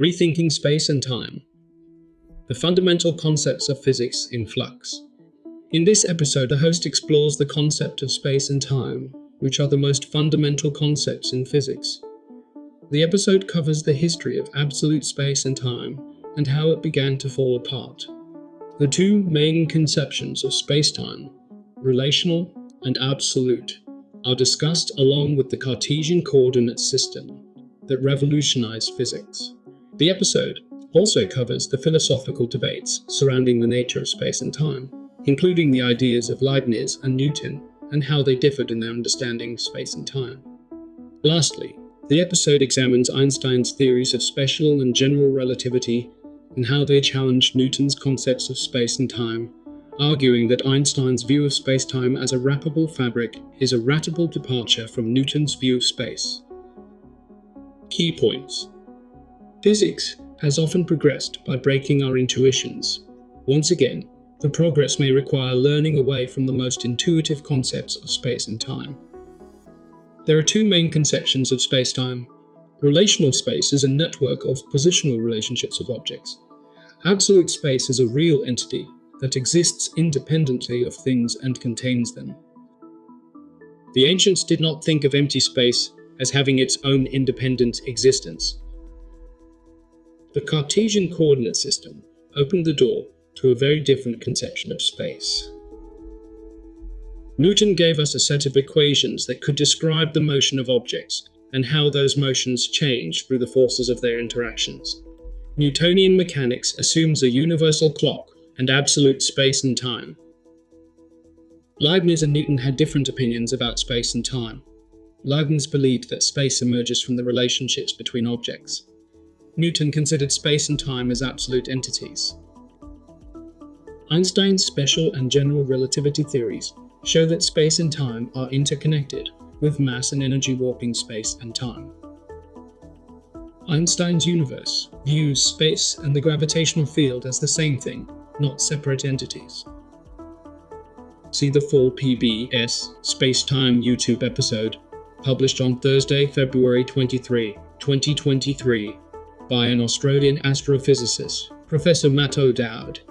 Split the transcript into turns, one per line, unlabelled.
Rethinking Space and Time. The fundamental concepts of physics in flux. In this episode, the host explores the concept of space and time, which are the most fundamental concepts in physics. The episode covers the history of absolute space and time and how it began to fall apart. The two main conceptions of space-time, relational and absolute, are discussed along with the Cartesian coordinate system that revolutionized physics. The episode also covers the philosophical debates surrounding the nature of space and time, including the ideas of Leibniz and Newton and how they differed in their understanding of space and time. Lastly, the episode examines Einstein's theories of special and general relativity and how they challenged Newton's concepts of space and time, arguing that Einstein's view of space-time as a wrappable fabric is a radical departure from Newton's view of space. Key points. Physics has often progressed by breaking our intuitions. Once again, the progress may require learning away from the most intuitive concepts of space and time. There are two main conceptions of space-time. Relational space is a network of positional relationships of objects. Absolute space is a real entity that exists independently of things and contains them. The ancients did not think of empty space as having its own independent existence. The Cartesian coordinate system opened the door to a very different conception of space. Newton gave us a set of equations that could describe the motion of objects and how those motions change through the forces of their interactions. Newtonian mechanics assumes a universal clock and absolute space and time. Leibniz and Newton had different opinions about space and time. Leibniz believed that space emerges from the relationships between objects. Newton considered space and time as absolute entities. Einstein's special and general relativity theories show that space and time are interconnected, with mass and energy warping space and time. Einstein's universe views space and the gravitational field as the same thing, not separate entities. See the full PBS Space-Time YouTube episode, published on Thursday, February 23, 2023, by an Australian astrophysicist, Professor Matt O'Dowd.